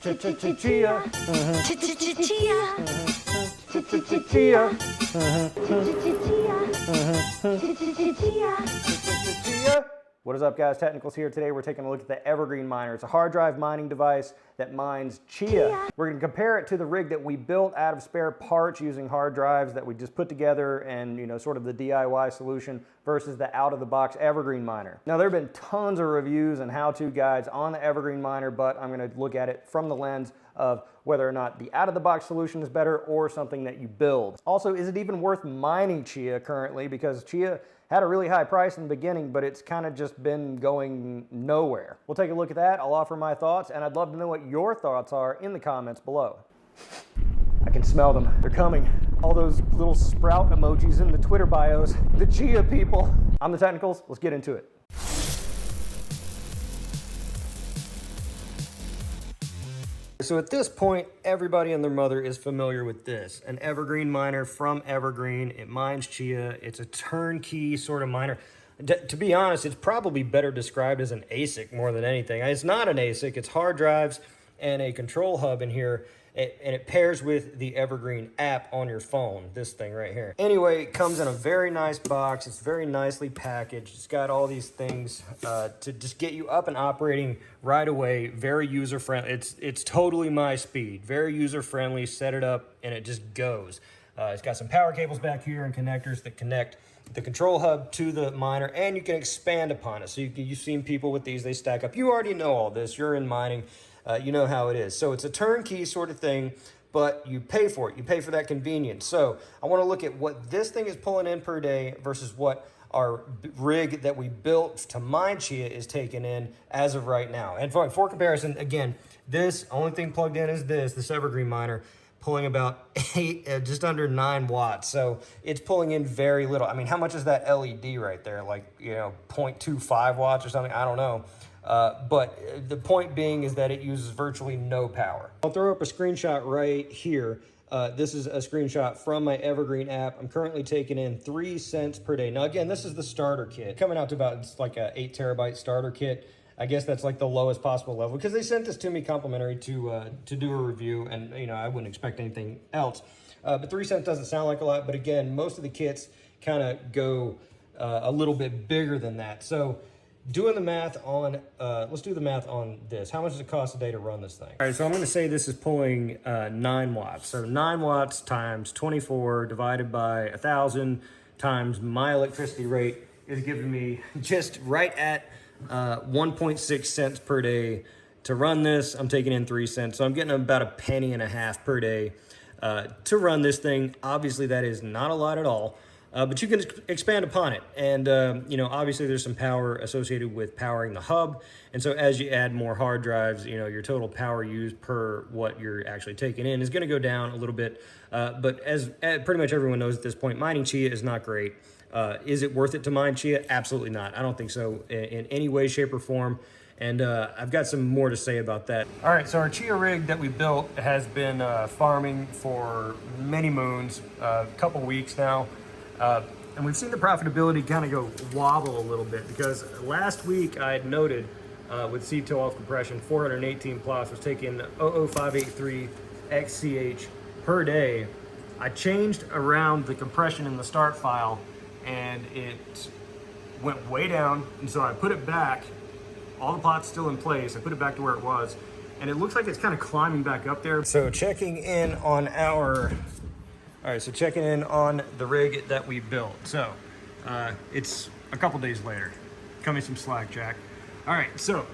Chia. Chia. What is up, guys? Technicals here. Today we're taking a look at the Evergreen Miner. It's a hard drive mining device that mines Chia. We're going to compare it to the rig that we built out of spare parts using hard drives that we just put together and, you know, sort of the DIY solution versus the out-of-the-box Evergreen Miner. Now, there have been tons of reviews and how-to guides on the Evergreen Miner, but I'm going to look at it from the lens of whether or not the out-of-the-box solution is better or something that you build. Also, is it even worth mining Chia currently? Because Chia had a really high price in the beginning, but it's kind of just been going nowhere. We'll take a look at that. I'll offer my thoughts, and I'd love to know what your thoughts are in the comments below. I can smell them. They're coming. All those little sprout emojis in the Twitter bios. The Chia people. I'm the Technicals. Let's get into it. So at this point, everybody and their mother is familiar with this. An Evergreen Miner from Evergreen. It mines Chia. It's a turnkey sort of miner. To be honest, it's probably better described as an ASIC more than anything. It's not an ASIC. It's hard drives and a control hub in here. And it pairs with the Evergreen app on your phone, this thing right here. Anyway, it comes in a very nice box. It's very nicely packaged. It's got all these things to just get you up and operating right away. Very user-friendly. It's totally my speed. Very user-friendly. Set it up and it just goes. It's got some power cables back here and connectors that connect the control hub to the miner, and you can expand upon it. So you've seen people with these, they stack up. You already know all this. You're in mining. You know how it is. So it's a turnkey sort of thing, but you pay for it. You pay for that convenience. So I want to look at what this thing is pulling in per day versus what our rig that we built to mine Chia is taking in as of right now. And for comparison, again, this only thing plugged in is this Evergreen Miner, pulling about just under 9 watts. So it's pulling in very little. I mean, how much is that LED right there? Like, you know, 0.25 watts or something? I don't know. But the point being is that it uses virtually no power. I'll throw up a screenshot right here. This is a screenshot from my Evergreen app. I'm currently taking in 3 cents per day. Now, again, this is the starter kit. Coming out to about, it's like a 8 terabyte starter kit. I guess that's like the lowest possible level because they sent this to me complimentary to do a review, and you know, I wouldn't expect anything else. But 3 cents doesn't sound like a lot, but again, most of the kits kind of go a little bit bigger than that. So doing the math on, let's do the math on this. How much does it cost a day to run this thing? All right, so I'm gonna say this is pulling 9 watts. So 9 watts times 24 divided by 1,000 times my electricity rate is giving me just right at 1.6 cents per day to run this. I'm taking in 3 cents. So I'm getting about 1.50 pennies per day to run this thing. Obviously that is not a lot at all. But you can expand upon it. And, you know, obviously there's some power associated with powering the hub. And so as you add more hard drives, you know, your total power used per what you're actually taking in is going to go down a little bit. But as pretty much everyone knows at this point, mining Chia is not great. Is it worth it to mine Chia? Absolutely not. I don't think so in any way, shape, or form. And I've got some more to say about that. All right, so our Chia rig that we built has been farming for many moons, a couple weeks now. And we've seen the profitability kind of go wobble a little bit because last week I had noted with ZEPH compression, 418 plus was taking 00583 XCH per day. I changed around the compression in the start file and it went way down. And so I put it back, all the pot's still in place. I put it back to where it was and it looks like it's kind of climbing back up there. So checking in on so checking in on the rig that we built. So it's a couple days later. Cut me some slack, Jack. All right, so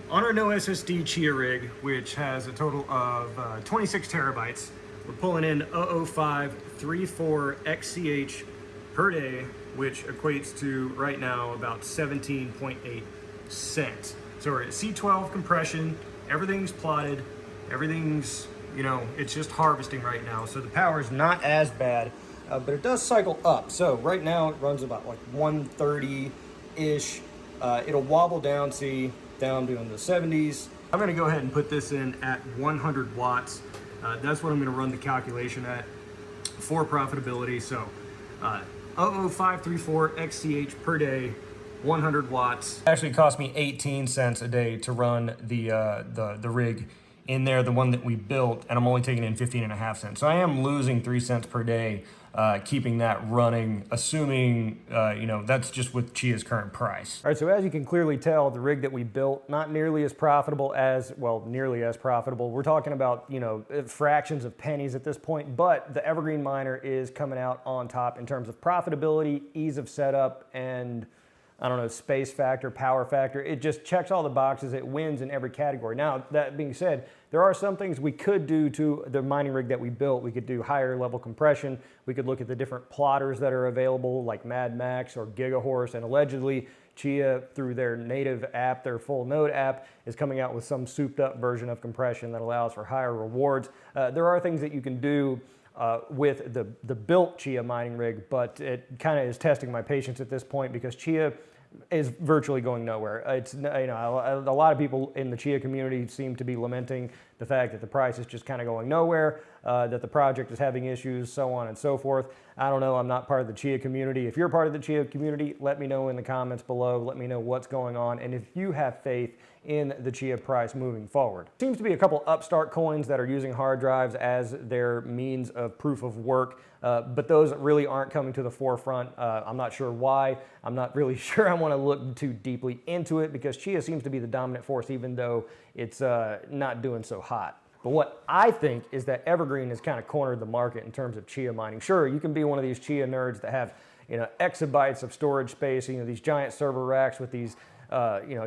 on our no SSD Chia rig, which has a total of 26 terabytes, we're pulling in 00534 XCH per day, which equates to right now about 17.8 cents. So we're at C12 compression, everything's plotted, everything's, you know, it's just harvesting right now. So the power is not as bad, but it does cycle up. So right now it runs about like 130-ish. It'll wobble down, see, down to in the 70s. I'm gonna go ahead and put this in at 100 watts. That's what I'm gonna run the calculation at for profitability. So 00534 XCH per day, 100 watts. Actually cost me 18 cents a day to run the rig in there, the one that we built, and I'm only taking in 15.5 cents. So I am losing 3 cents per day keeping that running, assuming, that's just with Chia's current price. All right, so as you can clearly tell, the rig that we built, not nearly as profitable as, well, nearly as profitable. We're talking about, fractions of pennies at this point, but the Evergreen Miner is coming out on top in terms of profitability, ease of setup, and I don't know, space factor, power factor. It just checks all the boxes. It wins in every category. Now, that being said, there are some things we could do to the mining rig that we built. We could do higher level compression. We could look at the different plotters that are available, like Mad Max or Gigahorse, and allegedly Chia, through their native app, their full node app, is coming out with some souped up version of compression that allows for higher rewards. There are things that you can do with the built Chia mining rig, but it kind of is testing my patience at this point because Chia is virtually going nowhere. It's, a lot of people in the Chia community seem to be lamenting the fact that the price is just kind of going nowhere, that the project is having issues, so on and so forth. I don't know, I'm not part of the Chia community. If you're part of the Chia community, let me know in the comments below. Let me know what's going on and if you have faith in the Chia price moving forward. Seems to be a couple upstart coins that are using hard drives as their means of proof of work, but those really aren't coming to the forefront. I'm not sure why. I'm not really sure I want to look too deeply into it because Chia seems to be the dominant force even though it's not doing so hot. But what I think is that Evergreen has kind of cornered the market in terms of Chia mining. Sure, you can be one of these Chia nerds that have exabytes of storage space, these giant server racks with these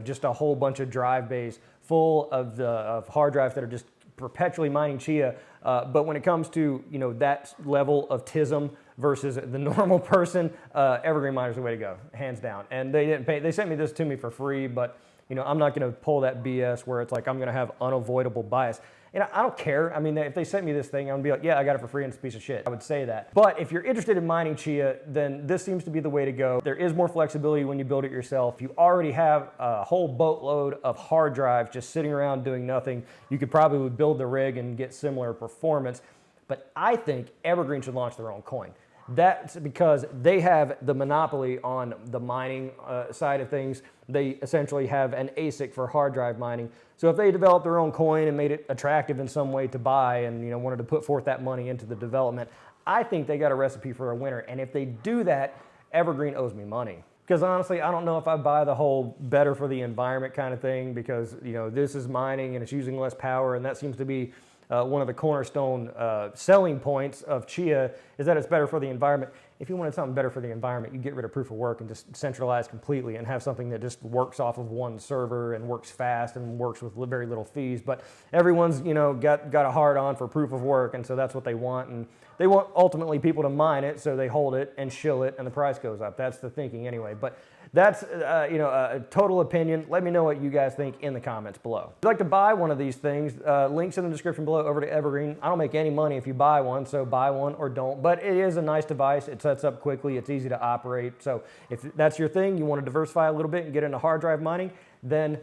just a whole bunch of drive bays full of hard drives that are just perpetually mining Chia. But when it comes to that level of TISM versus the normal person, Evergreen Miner is the way to go, hands down. And they didn't pay. They sent me this to me for free, but I'm not going to pull that BS where it's like I'm going to have unavoidable bias. I don't care. I mean, if they sent me this thing, I'm going to be like, yeah, I got it for free and it's a piece of shit. I would say that. But if you're interested in mining Chia, then this seems to be the way to go. There is more flexibility when you build it yourself. If you already have a whole boatload of hard drives just sitting around doing nothing, you could probably build the rig and get similar performance. But I think Evergreen should launch their own coin. That's because they have the monopoly on the mining side of things. They essentially have an ASIC for hard drive mining. So if they developed their own coin and made it attractive in some way to buy and wanted to put forth that money into the development, I think they got a recipe for a winner. And if they do that, Evergreen owes me money. Because honestly, I don't know if I buy the whole better for the environment kind of thing because this is mining and it's using less power, and that seems to be one of the cornerstone selling points of Chia is that it's better for the environment. If you wanted something better for the environment, you get rid of proof of work and just centralize completely and have something that just works off of one server and works fast and works with very little fees. But everyone's got a hard on for proof of work, and so that's what they want. And they want ultimately people to mine it, so they hold it and shill it, and the price goes up. That's the thinking anyway. But that's a total opinion. Let me know what you guys think in the comments below. If you'd like to buy one of these things, links in the description below over to Evergreen. I don't make any money if you buy one, so buy one or don't. But it is a nice device. It sets up quickly. It's easy to operate. So if that's your thing, you want to diversify a little bit and get into hard drive mining, then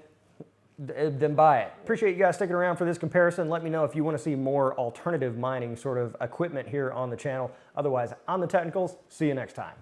buy it. Appreciate you guys sticking around for this comparison. Let me know if you want to see more alternative mining sort of equipment here on the channel. Otherwise, I'm The Technicals. See you next time.